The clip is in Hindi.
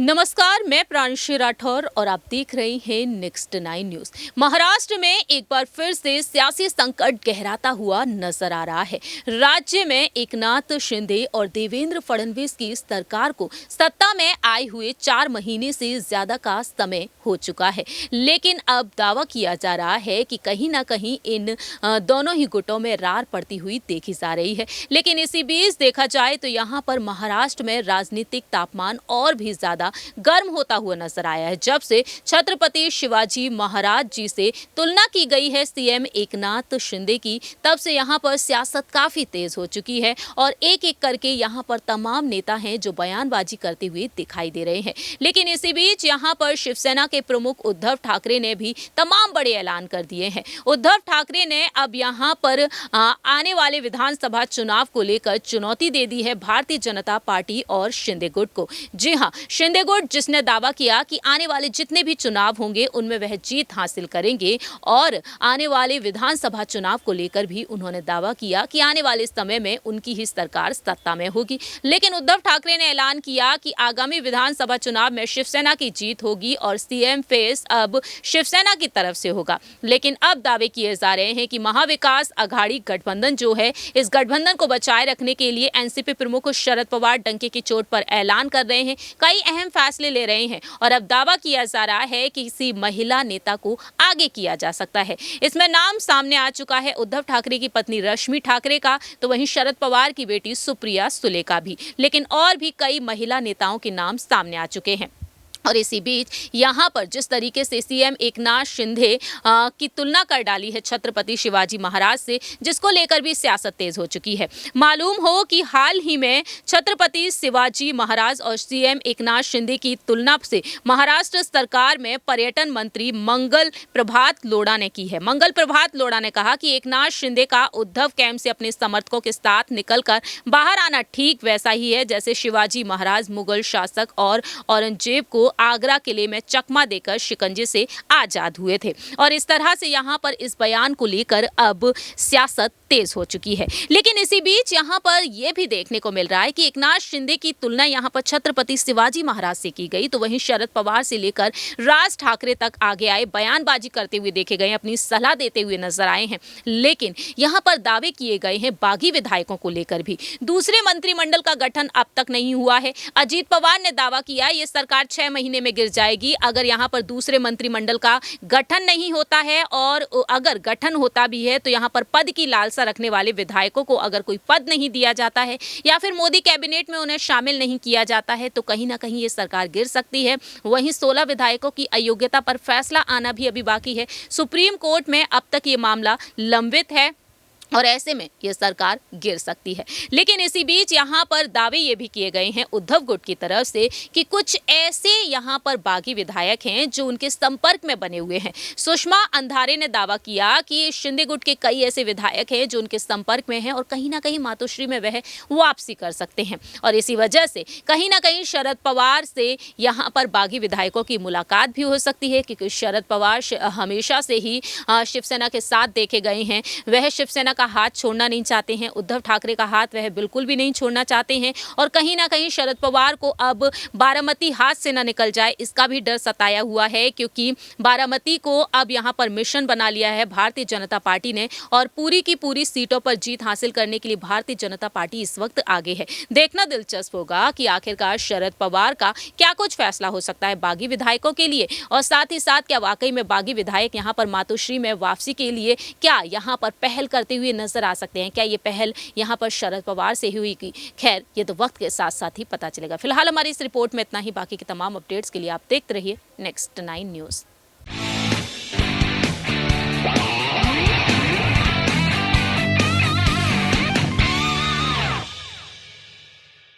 नमस्कार, मैं प्रांशी राठौर और आप देख रहे हैं नेक्स्ट 9 न्यूज। महाराष्ट्र में एक बार फिर से सियासी संकट गहराता हुआ नजर आ रहा है। राज्य में एकनाथ शिंदे और देवेंद्र फडणवीस की सरकार को सत्ता में आए हुए 4 महीने से ज्यादा का समय हो चुका है, लेकिन अब दावा किया जा रहा है कि कहीं ना कहीं इन दोनों ही गुटों में रार पड़ती हुई देखी जा रही है। लेकिन इसी बीच देखा जाए तो यहाँ पर महाराष्ट्र में राजनीतिक तापमान और भी ज्यादा गर्म होता हुआ नजर आया है। जब से छत्रपति शिवाजी महाराज जी से तुलना की गई है सीएम एकनाथ शिंदे की, तब से यहाँ पर सियासत काफी तेज हो चुकी है और एक एक करके यहाँ पर तमाम नेता हैं जो बयानबाजी करते हुए दिखाई दे रहे हैं। लेकिन इसी बीच यहाँ पर शिवसेना के प्रमुख उद्धव ठाकरे ने भी तमाम बड़े ऐलान कर दिए हैं। उद्धव ठाकरे ने अब यहाँ पर आने वाले विधानसभा चुनाव को लेकर चुनौती दे दी है भारतीय जनता पार्टी और शिंदे गुट को। जी हाँ, शिंदे गुट जिसने दावा किया कि आने वाले जितने भी चुनाव होंगे उनमें वह जीत हासिल करेंगे और आने वाले विधानसभा चुनाव को लेकर भी उन्होंने दावा किया कि आने वाले समय में उनकी ही सरकार सत्ता में होगी। लेकिन उद्धव ठाकरे ने ऐलान किया कि आगामी विधानसभा चुनाव में शिवसेना की जीत होगी और सीएम फेस अब शिवसेना की तरफ से होगा। लेकिन अब दावे किए जा रहे हैं कि महाविकास अघाड़ी गठबंधन जो है, इस गठबंधन को बचाए रखने के लिए एनसीपी प्रमुख शरद पवार डंके की चोट पर ऐलान कर रहे हैं, कई अहम फैसले ले रहे हैं और अब दावा किया जा रहा है कि किसी महिला नेता को आगे किया जा सकता है। इसमें नाम सामने आ चुका है उद्धव ठाकरे की पत्नी रश्मि ठाकरे का, तो वहीं शरद पवार की बेटी सुप्रिया सुले का भी, लेकिन और भी कई महिला नेताओं के नाम सामने आ चुके हैं। और इसी बीच यहाँ पर जिस तरीके से सीएम एकनाथ शिंदे की तुलना कर डाली है छत्रपति शिवाजी महाराज से, जिसको लेकर भी सियासत तेज हो चुकी है। मालूम हो कि हाल ही में छत्रपति शिवाजी महाराज और सीएम एकनाथ शिंदे की तुलना से महाराष्ट्र सरकार में पर्यटन मंत्री मंगल प्रभात लोढ़ा ने की है। मंगल प्रभात लोढ़ा ने कहा कि एकनाथ शिंदे का उद्धव कैंप से अपने समर्थकों के साथ निकलकर बाहर आना ठीक वैसा ही है जैसे शिवाजी महाराज मुगल शासक और औरंगजेब को आगरा किले में चकमा देकर शिकंजे से आजाद हुए थे। और इस तरह से यहाँ पर इस बयान को लेकर अब सियासत तेज हो चुकी है। लेकिन इसी बीच यहाँ पर यह भी देखने को मिल रहा है कि एकनाथ शिंदे की तुलना यहाँ पर छत्रपति शिवाजी महाराज से की गई, तो वहीं शरद पवार से लेकर राज ठाकरे तक आगे आए, बयानबाजी करते हुए देखे गए, अपनी सलाह देते हुए नजर आए हैं। लेकिन यहाँ पर दावे किए गए हैं बागी विधायकों को लेकर भी। दूसरे मंत्रिमंडल का गठन अब तक नहीं हुआ है। अजीत पवार ने दावा किया ये सरकार 6 महीने में गिर जाएगी अगर यहाँ पर दूसरे मंत्रिमंडल का गठन नहीं होता है, और अगर गठन होता भी है तो यहाँ पर पद की लालसा रखने वाले विधायकों को अगर कोई पद नहीं दिया जाता है या फिर मोदी कैबिनेट में उन्हें शामिल नहीं किया जाता है तो कहीं ना कहीं ये सरकार गिर सकती है। वहीं 16 विधायकों की अयोग्यता पर फैसला आना भी अभी बाकी है। सुप्रीम कोर्ट में अब तक ये मामला लंबित है और ऐसे में यह सरकार गिर सकती है। लेकिन इसी बीच यहाँ पर दावे ये भी किए गए हैं उद्धव गुट की तरफ से कि कुछ ऐसे यहाँ पर बागी विधायक हैं जो उनके संपर्क में बने हुए हैं। सुषमा अंधारे ने दावा किया कि शिंदे गुट के कई ऐसे विधायक हैं जो उनके संपर्क में हैं और कहीं ना कहीं मातोश्री में वह वापसी कर सकते हैं। और इसी वजह से कहीं ना कहीं शरद पवार से यहाँ पर बागी विधायकों की मुलाकात भी हो सकती है, क्योंकि शरद पवार हमेशा से ही शिवसेना के साथ देखे गए हैं। वह शिवसेना का हाथ छोड़ना नहीं चाहते हैं, उद्धव ठाकरे का हाथ वह बिल्कुल भी नहीं छोड़ना चाहते हैं। और कहीं ना कहीं शरद पवार को अब बारामती हाथ से ना निकल जाए इसका भी डर सताया हुआ है, क्योंकि बारामती को अब यहां पर मिशन बना लिया है भारतीय जनता पार्टी ने और पूरी की पूरी सीटों पर जीत हासिल करने के लिए भारतीय जनता पार्टी इस वक्त आगे है। देखना दिलचस्प होगा कि आखिरकार शरद पवार का क्या कुछ फैसला हो सकता है बागी विधायकों के लिए, और साथ ही साथ क्या वाकई में बागी विधायक यहां पर मातोश्री में वापसी के लिए क्या यहां पर पहल करते हुए नजर आ सकते हैं। क्या ये पहल यहां पर शरद पवार से हुई की? खैर, ये तो वक्त के साथ साथ ही पता चलेगा। फिलहाल हमारी इस रिपोर्ट में इतना ही। बाकी के तमाम अपडेट्स के लिए आप देखते रहिए नेक्स्ट 9 न्यूज।